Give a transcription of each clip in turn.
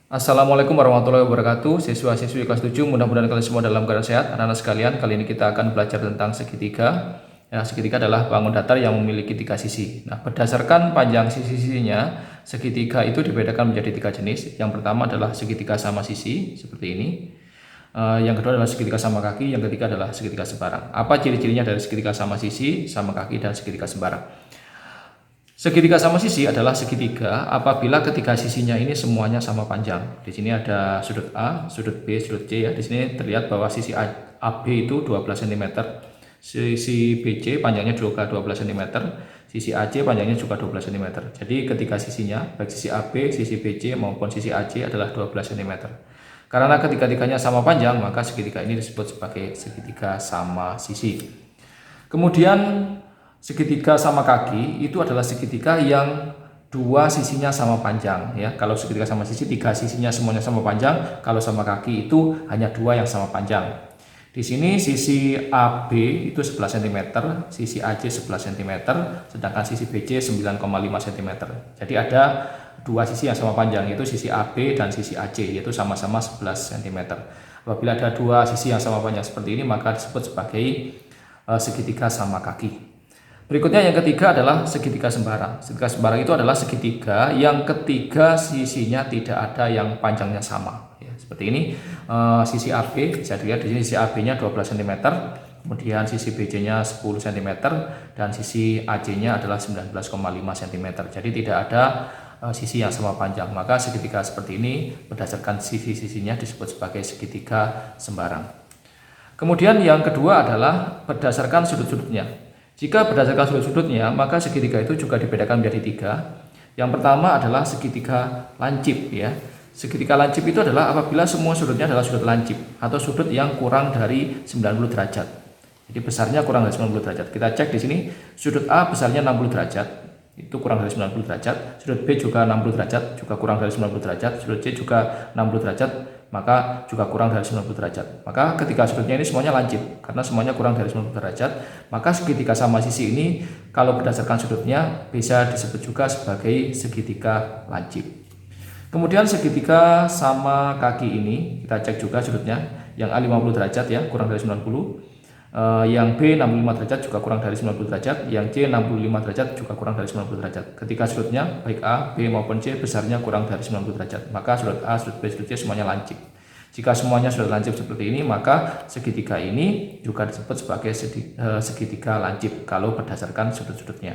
Assalamualaikum warahmatullahi wabarakatuh. Siswa-siswi kelas 7, mudah-mudahan kalian semua dalam keadaan sehat. Anak-anak sekalian, kali ini kita akan belajar tentang segitiga. Ya, segitiga adalah bangun datar yang memiliki tiga sisi. Nah, berdasarkan panjang sisi-sisinya, segitiga itu dibedakan menjadi tiga jenis. Yang pertama adalah segitiga sama sisi, seperti ini. Yang kedua adalah segitiga sama kaki, yang ketiga adalah segitiga sembarang. Apa ciri-cirinya dari segitiga sama sisi, sama kaki, dan segitiga sembarang? Segitiga sama sisi adalah segitiga apabila ketiga sisinya ini semuanya sama panjang. Di sini ada sudut A, sudut B, sudut C ya. Di sini terlihat bahwa sisi AB itu 12 cm. Sisi BC panjangnya juga 12 cm. Sisi AC panjangnya juga 12 cm. Jadi ketiga sisinya, baik sisi AB, sisi BC maupun sisi AC adalah 12 cm. Karena ketiga-tiganya sama panjang, maka segitiga ini disebut sebagai segitiga sama sisi. Kemudian segitiga sama kaki itu adalah segitiga yang dua sisinya sama panjang ya. Kalau segitiga sama sisi, tiga sisinya semuanya sama panjang. Kalau sama kaki itu hanya dua yang sama panjang. Di sini sisi AB itu 11 cm, sisi AC 11 cm, sedangkan sisi BC 9,5 cm. Jadi ada dua sisi yang sama panjang, yaitu sisi AB dan sisi AC, yaitu sama-sama 11 cm. Apabila ada dua sisi yang sama panjang seperti ini, maka disebut sebagai segitiga sama kaki. Berikutnya yang ketiga adalah segitiga sembarang. Segitiga sembarang itu adalah segitiga yang ketiga sisinya tidak ada yang panjangnya sama. Ya, seperti ini, sisi AB bisa dilihat di sini sisi AB-nya 12 cm, kemudian sisi BC-nya 10 cm, dan sisi AC-nya adalah 19,5 cm. Jadi tidak ada sisi yang sama panjang. Maka segitiga seperti ini berdasarkan sisi-sisinya disebut sebagai segitiga sembarang. Kemudian yang kedua adalah berdasarkan sudut-sudutnya. Jika berdasarkan sudut-sudutnya, maka segitiga itu juga dibedakan menjadi tiga. Yang pertama adalah segitiga lancip ya. Segitiga lancip itu adalah apabila semua sudutnya adalah sudut lancip atau sudut yang kurang dari 90 derajat. Jadi besarnya kurang dari 90 derajat. Kita cek di sini, sudut A besarnya 60 derajat, itu kurang dari 90 derajat. Sudut B juga 60 derajat, juga kurang dari 90 derajat. Sudut C juga 60 derajat, maka juga kurang dari 90 derajat. Maka ketika sudutnya ini semuanya lancip, karena semuanya kurang dari 90 derajat, maka segitiga sama sisi ini kalau berdasarkan sudutnya bisa disebut juga sebagai segitiga lancip. Kemudian segitiga sama kaki ini kita cek juga sudutnya, yang A 50 derajat ya, kurang dari 90. Yang B 65 derajat juga kurang dari 90 derajat, yang C 65 derajat juga kurang dari 90 derajat. Ketika sudutnya baik A, B maupun C besarnya kurang dari 90 derajat, maka sudut A, sudut B, sudut C semuanya lancip. Jika semuanya sudah lancip seperti ini, maka segitiga ini juga disebut sebagai segitiga lancip kalau berdasarkan sudut-sudutnya.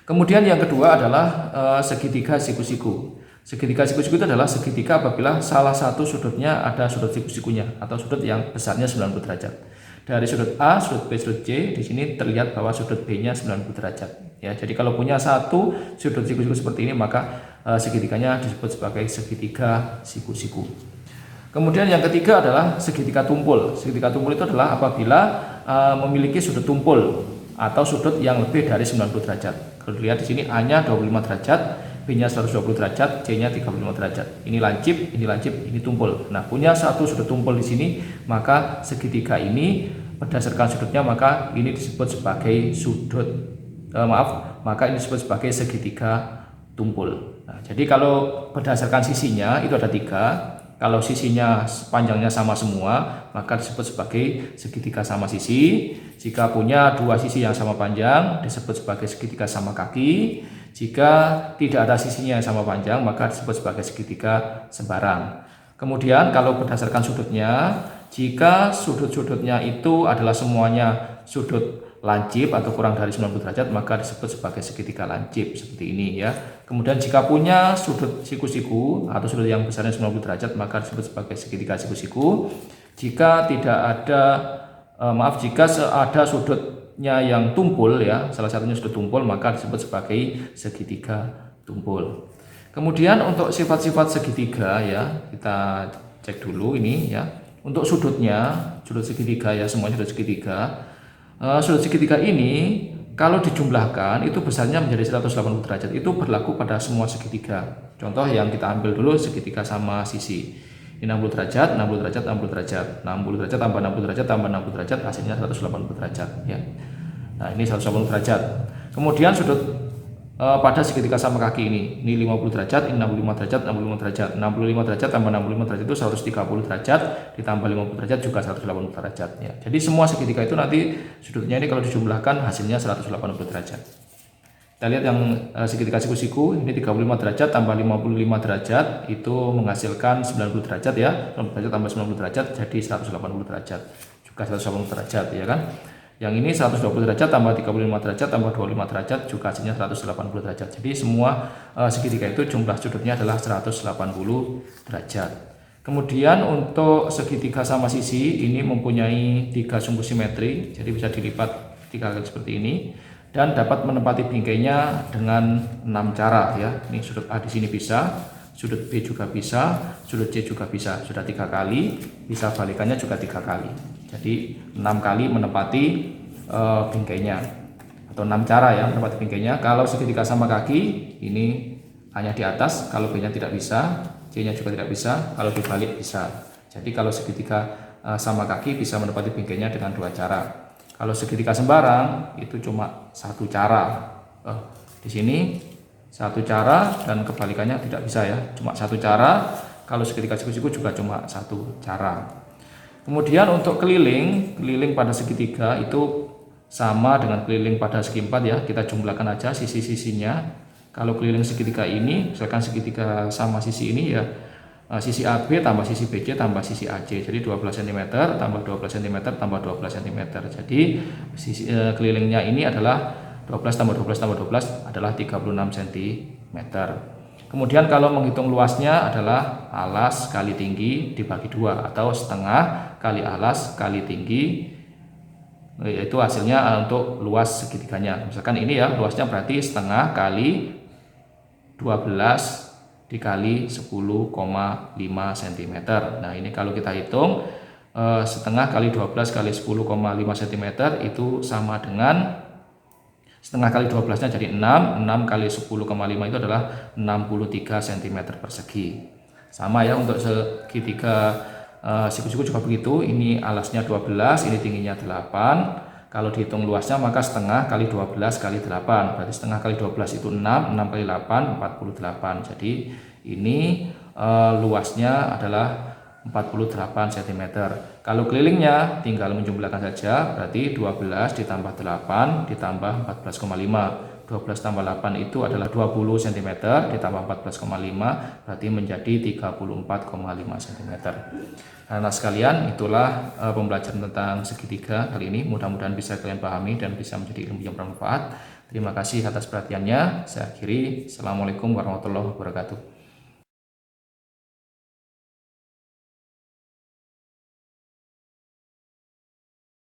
Kemudian yang kedua adalah segitiga siku-siku. Segitiga siku-siku itu adalah segitiga apabila salah satu sudutnya ada sudut siku-sikunya atau sudut yang besarnya 90 derajat. Dari sudut A, sudut B, sudut C, di sini terlihat bahwa sudut B-nya 90 derajat. Ya, jadi kalau punya satu sudut siku-siku seperti ini, maka segitiganya disebut sebagai segitiga siku-siku. Kemudian yang ketiga adalah segitiga tumpul. Segitiga tumpul itu adalah apabila memiliki sudut tumpul atau sudut yang lebih dari 90 derajat. Kalau dilihat di sini A-nya 25 derajat, B-nya 120 derajat, C-nya 35 derajat. Ini lancip, ini tumpul. Nah, punya satu sudut tumpul di sini, maka segitiga ini berdasarkan sudutnya maka ini disebut sebagai maka ini disebut sebagai segitiga tumpul. Nah, jadi kalau berdasarkan sisinya itu ada tiga. Kalau sisinya panjangnya sama semua, maka disebut sebagai segitiga sama sisi. Jika punya dua sisi yang sama panjang, disebut sebagai segitiga sama kaki. Jika tidak ada sisinya yang sama panjang, maka disebut sebagai segitiga sembarang. Kemudian kalau berdasarkan sudutnya, jika sudut-sudutnya itu adalah semuanya sudut lancip atau kurang dari 90 derajat, maka disebut sebagai segitiga lancip seperti ini ya. Kemudian jika punya sudut siku-siku atau sudut yang besarnya 90 derajat, maka disebut sebagai segitiga siku-siku. Jika tidak ada jika ada sudutnya yang tumpul ya, salah satunya sudut tumpul, maka disebut sebagai segitiga tumpul. Kemudian untuk sifat-sifat segitiga ya, kita cek dulu ini ya. Untuk sudutnya, sudut segitiga ya, semuanya sudut segitiga. Sudut segitiga ini kalau dijumlahkan itu besarnya menjadi 180 derajat. Itu berlaku pada semua segitiga. Contoh yang kita ambil dulu segitiga sama sisi. Ini 60 derajat, 60 derajat, 60 derajat, 60 derajat tambah 60 derajat tambah 60 derajat, hasilnya 180 derajat ya. Nah, ini 180 derajat. Kemudian sudut pada segitiga sama kaki ini 50 derajat, ini 65 derajat, 65 derajat, 65 derajat tambah 65 derajat itu 130 derajat, ditambah 50 derajat juga 180 derajat ya. Jadi semua segitiga itu nanti sudutnya ini kalau dijumlahkan hasilnya 180 derajat. Kita lihat yang segitiga siku-siku ini 35 derajat tambah 55 derajat itu menghasilkan 90 derajat ya. 90 derajat tambah 90 derajat jadi 180 derajat. Juga 180 derajat ya kan. Yang ini 120 derajat tambah 35 derajat tambah 25 derajat juga hasilnya 180 derajat. Jadi semua segitiga itu jumlah sudutnya adalah 180 derajat. Kemudian untuk segitiga sama sisi ini mempunyai 3 sumbu simetri, jadi bisa dilipat 3 kali seperti ini dan dapat menempati bingkainya dengan 6 cara ya. Ini sudut A di sini bisa, sudut B juga bisa, sudut C juga bisa. Sudah 3 kali, bisa balikannya juga 3 kali. Jadi 6 kali menempati bingkainya atau 6 cara ya menempati bingkainya. Kalau segitiga sama kaki ini hanya di atas, kalau B-nya tidak bisa, C-nya juga tidak bisa, kalau dibalik bisa. Jadi kalau segitiga sama kaki bisa menempati bingkainya dengan 2 cara. Kalau segitiga sembarang itu cuma 1 cara. Di sini 1 cara dan kebalikannya tidak bisa ya, cuma 1 cara. Kalau segitiga siku-siku juga cuma 1 cara. Kemudian untuk keliling pada segitiga itu sama dengan keliling pada segi 4 ya. Kita jumlahkan aja sisi-sisinya. Kalau keliling segitiga ini, misalkan segitiga sama sisi ini ya, sisi AB tambah sisi BC tambah sisi AC. Jadi 12 cm tambah 12 cm tambah 12 cm. Jadi sisi kelilingnya ini adalah 12 tambah 12 tambah 12 adalah 36 cm. Kemudian kalau menghitung luasnya adalah alas kali tinggi dibagi 2 atau setengah kali alas kali tinggi, yaitu hasilnya untuk luas segitiganya. Misalkan ini ya, luasnya berarti setengah kali 12 dikali 10,5 cm. Nah ini kalau kita hitung setengah kali 12 kali 10,5 cm itu sama dengan setengah kali 12 nya jadi 6 kali 10,5 itu adalah 63 cm persegi. Sama ya untuk segitiga siku-siku juga begitu. Ini alasnya 12, ini tingginya 8. Kalau dihitung luasnya maka setengah kali 12 kali 8. Berarti setengah kali 12 itu 6 kali 8 48. Jadi ini luasnya adalah 48 cm. Kalau kelilingnya tinggal menjumlahkan saja, berarti 12 ditambah 8 ditambah 14,5. 12 tambah 8 itu adalah 20 cm ditambah 14,5 berarti menjadi 34,5 cm. Nah sekalian, itulah pembelajaran tentang segitiga kali ini. Mudah-mudahan bisa kalian pahami dan bisa menjadi ilmu yang bermanfaat. Terima kasih atas perhatiannya. Saya akhiri. Assalamualaikum warahmatullahi wabarakatuh.